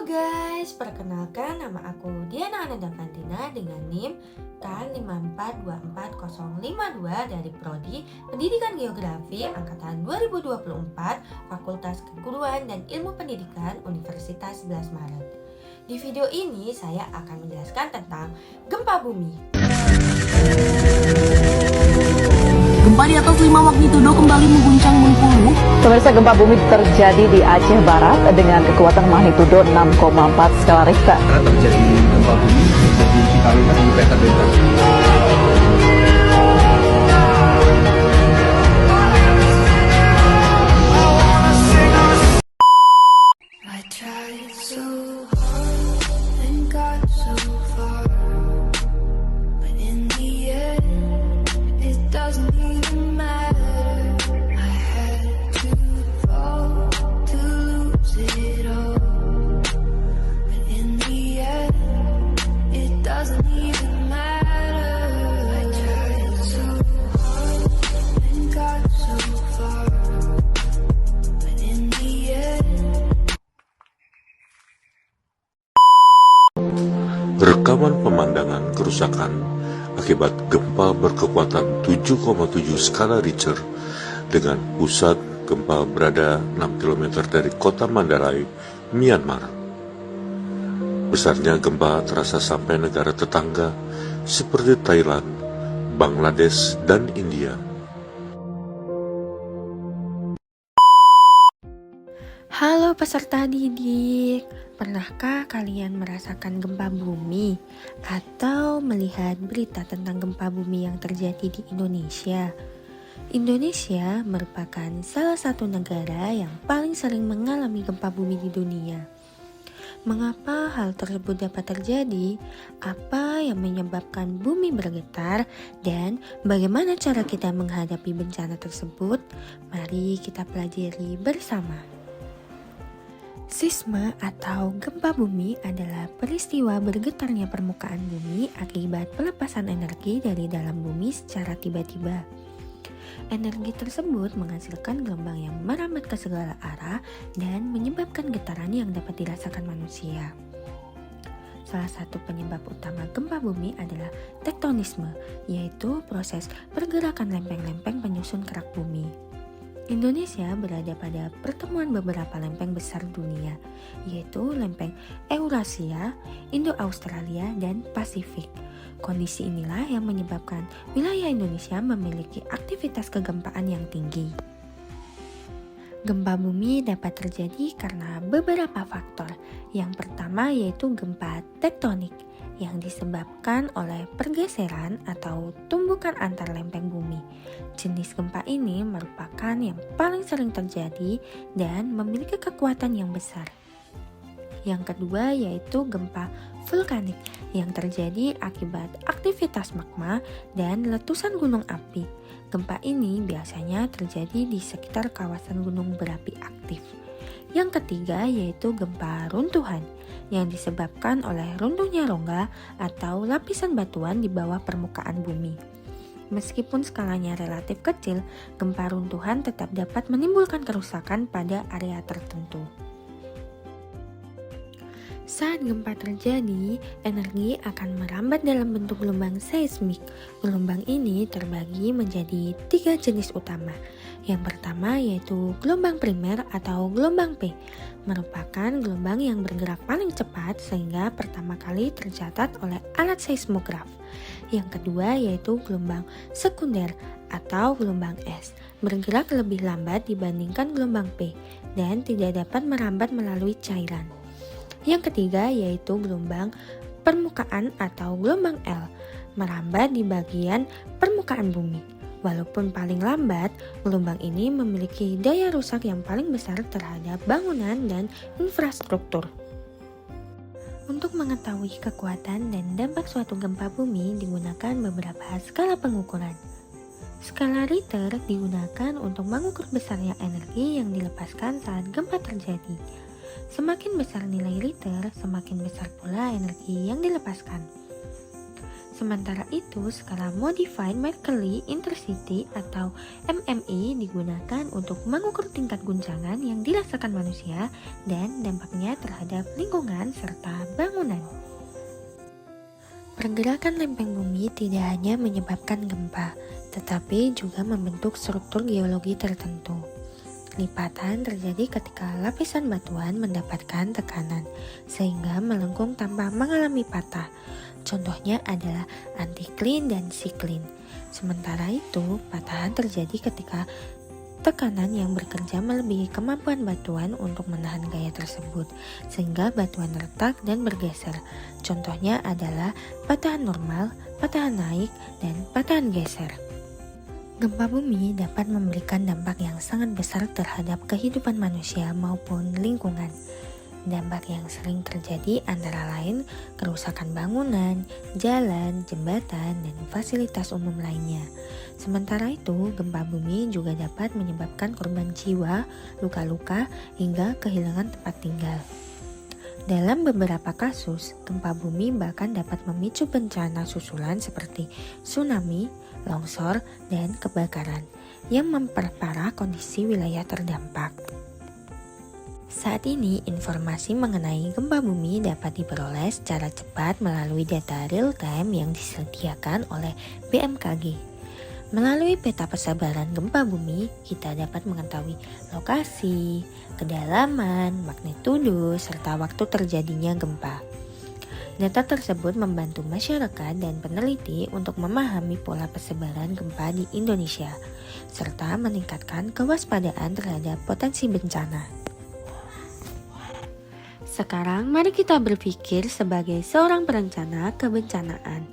Guys, perkenalkan nama aku Diana Ananda Fantina dengan NIM K5424052 dari Prodi Pendidikan Geografi Angkatan 2024 Fakultas Keguruan dan Ilmu Pendidikan Universitas 11 Maret. Di video ini saya akan menjelaskan tentang gempa bumi. Gempa di atas 5 magnitudo kembali mengguncang Bengkulu. Pemirsa, gempa bumi terjadi di Aceh Barat dengan kekuatan magnitudo 6,4 skala Richter. Terjadi gempa bumi terjadi di Kalimantan di peta bentang. Rekaman pemandangan kerusakan akibat gempa berkekuatan 7,7 skala Richter dengan pusat gempa berada 6 km dari kota Mandarai, Myanmar. Besarnya gempa terasa sampai negara tetangga seperti Thailand, Bangladesh, dan India. Halo peserta didik, pernahkah kalian merasakan gempa bumi atau melihat berita tentang gempa bumi yang terjadi di Indonesia? Indonesia merupakan salah satu negara yang paling sering mengalami gempa bumi di dunia. Mengapa hal tersebut dapat terjadi? Apa yang menyebabkan bumi bergetar? Dan bagaimana cara kita menghadapi bencana tersebut? Mari kita pelajari bersama. Seisme atau gempa bumi adalah peristiwa bergetarnya permukaan bumi akibat pelepasan energi dari dalam bumi secara tiba-tiba. Energi tersebut menghasilkan gelombang yang merambat ke segala arah dan menyebabkan getaran yang dapat dirasakan manusia. Salah satu penyebab utama gempa bumi adalah tektonisme, yaitu proses pergerakan lempeng-lempeng penyusun kerak bumi. Indonesia berada pada pertemuan beberapa lempeng besar dunia, yaitu lempeng Eurasia, Indo-Australia, dan Pasifik. Kondisi inilah yang menyebabkan wilayah Indonesia memiliki aktivitas kegempaan yang tinggi. Gempa bumi dapat terjadi karena beberapa faktor. Yang pertama yaitu gempa tektonik, yang disebabkan oleh pergeseran atau tumbukan antar lempeng bumi. Jenis gempa ini merupakan yang paling sering terjadi dan memiliki kekuatan yang besar. Yang kedua yaitu gempa vulkanik yang terjadi akibat aktivitas magma dan letusan gunung api. Gempa ini biasanya terjadi di sekitar kawasan gunung berapi aktif. Yang ketiga yaitu gempa runtuhan yang disebabkan oleh runtuhnya rongga atau lapisan batuan di bawah permukaan bumi. Meskipun skalanya relatif kecil, gempa runtuhan tetap dapat menimbulkan kerusakan pada area tertentu. Saat gempa terjadi, energi akan merambat dalam bentuk gelombang seismik. Gelombang ini terbagi menjadi 3 jenis utama. Yang pertama yaitu gelombang primer atau gelombang P, merupakan gelombang yang bergerak paling cepat sehingga pertama kali tercatat oleh alat seismograf. Yang kedua yaitu gelombang sekunder atau gelombang S, bergerak lebih lambat dibandingkan gelombang P dan tidak dapat merambat melalui cairan. Yang ketiga yaitu gelombang permukaan atau gelombang L, merambat di bagian permukaan bumi. Walaupun paling lambat, gelombang ini memiliki daya rusak yang paling besar terhadap bangunan dan infrastruktur. Untuk mengetahui kekuatan dan dampak suatu gempa bumi digunakan beberapa skala pengukuran. Skala Richter digunakan untuk mengukur besarnya energi yang dilepaskan saat gempa terjadi. Semakin besar nilai Richter, semakin besar pula energi yang dilepaskan. Sementara itu, skala Modified Mercalli Intensity atau MMI digunakan untuk mengukur tingkat guncangan yang dirasakan manusia dan dampaknya terhadap lingkungan serta bangunan. Pergerakan lempeng bumi tidak hanya menyebabkan gempa, tetapi juga membentuk struktur geologi tertentu. Lipatan terjadi ketika lapisan batuan mendapatkan tekanan, sehingga melengkung tanpa mengalami patah. Contohnya adalah antiklin dan siklin. Sementara itu, patahan terjadi ketika tekanan yang bekerja melebihi kemampuan batuan untuk menahan gaya tersebut, sehingga batuan retak dan bergeser. Contohnya adalah patahan normal, patahan naik, dan patahan geser. Gempa bumi dapat memberikan dampak yang sangat besar terhadap kehidupan manusia maupun lingkungan. Dampak yang sering terjadi antara lain kerusakan bangunan, jalan, jembatan, dan fasilitas umum lainnya. Sementara itu, gempa bumi juga dapat menyebabkan korban jiwa, luka-luka, hingga kehilangan tempat tinggal. Dalam beberapa kasus, gempa bumi bahkan dapat memicu bencana susulan seperti tsunami, longsor, dan kebakaran yang memperparah kondisi wilayah terdampak. Saat ini, informasi mengenai gempa bumi dapat diperoleh secara cepat melalui data real-time yang disediakan oleh BMKG. Melalui peta persebaran gempa bumi, kita dapat mengetahui lokasi, kedalaman, magnitudo, serta waktu terjadinya gempa. Data tersebut membantu masyarakat dan peneliti untuk memahami pola persebaran gempa di Indonesia, serta meningkatkan kewaspadaan terhadap potensi bencana. Sekarang mari kita berpikir sebagai seorang perencana kebencanaan.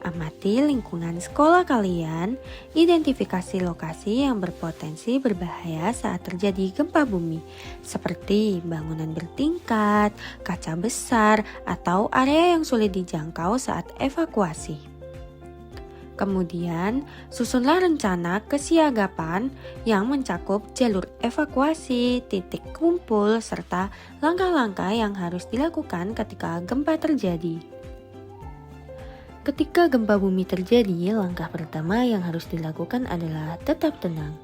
Amati lingkungan sekolah kalian, identifikasi lokasi yang berpotensi berbahaya saat terjadi gempa bumi, seperti bangunan bertingkat, kaca besar, atau area yang sulit dijangkau saat evakuasi. Kemudian, susunlah rencana kesiagapan yang mencakup jalur evakuasi, titik kumpul, serta langkah-langkah yang harus dilakukan ketika gempa terjadi. Ketika gempa bumi terjadi, langkah pertama yang harus dilakukan adalah tetap tenang.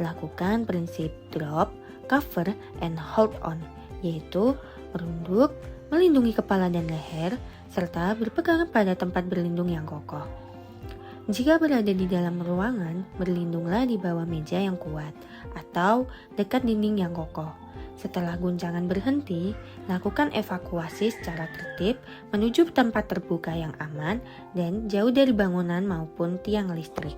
Lakukan prinsip drop, cover, and hold on, yaitu merunduk, melindungi kepala dan leher, serta berpegang pada tempat berlindung yang kokoh. Jika berada di dalam ruangan, berlindunglah di bawah meja yang kuat atau dekat dinding yang kokoh. Setelah guncangan berhenti, lakukan evakuasi secara tertib menuju tempat terbuka yang aman dan jauh dari bangunan maupun tiang listrik.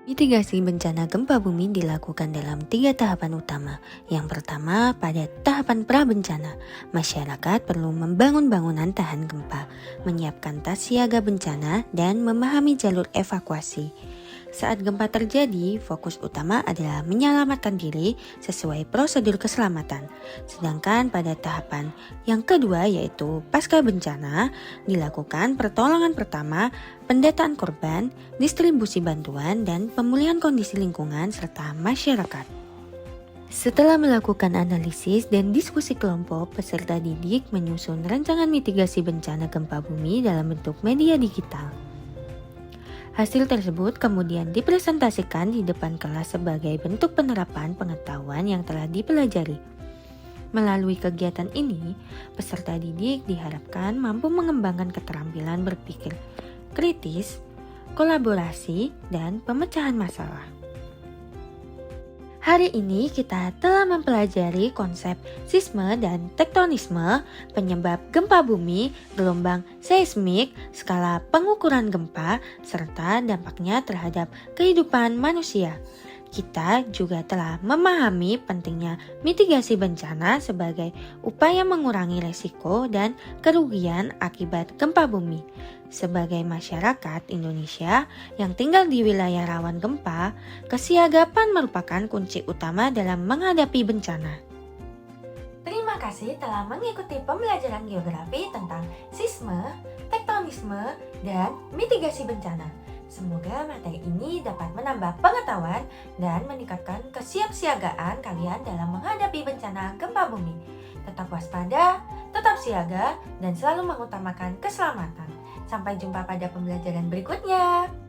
Mitigasi bencana gempa bumi dilakukan dalam 3 tahapan utama. Yang pertama, pada tahapan prabencana, masyarakat perlu membangun bangunan tahan gempa, menyiapkan tas siaga bencana, dan memahami jalur evakuasi. Saat gempa terjadi, fokus utama adalah menyelamatkan diri sesuai prosedur keselamatan. Sedangkan pada tahapan yang kedua yaitu pasca bencana, dilakukan pertolongan pertama, pendataan korban, distribusi bantuan, dan pemulihan kondisi lingkungan serta masyarakat. Setelah melakukan analisis dan diskusi kelompok, peserta didik menyusun rancangan mitigasi bencana gempa bumi dalam bentuk media digital. Hasil tersebut kemudian dipresentasikan di depan kelas sebagai bentuk penerapan pengetahuan yang telah dipelajari. Melalui kegiatan ini, peserta didik diharapkan mampu mengembangkan keterampilan berpikir kritis, kolaborasi, dan pemecahan masalah. Hari ini kita telah mempelajari konsep sisme dan tektonisme, penyebab gempa bumi, gelombang seismik, skala pengukuran gempa, serta dampaknya terhadap kehidupan manusia. Kita juga telah memahami pentingnya mitigasi bencana sebagai upaya mengurangi resiko dan kerugian akibat gempa bumi. Sebagai masyarakat Indonesia yang tinggal di wilayah rawan gempa, kesiagapan merupakan kunci utama dalam menghadapi bencana. Terima kasih telah mengikuti pembelajaran geografi tentang sisme, tektonisme, dan mitigasi bencana. Semoga materi ini dapat menambah pengetahuan dan meningkatkan kesiapsiagaan kalian dalam menghadapi bencana gempa bumi. Tetap waspada, tetap siaga, dan selalu mengutamakan keselamatan. Sampai jumpa pada pembelajaran berikutnya.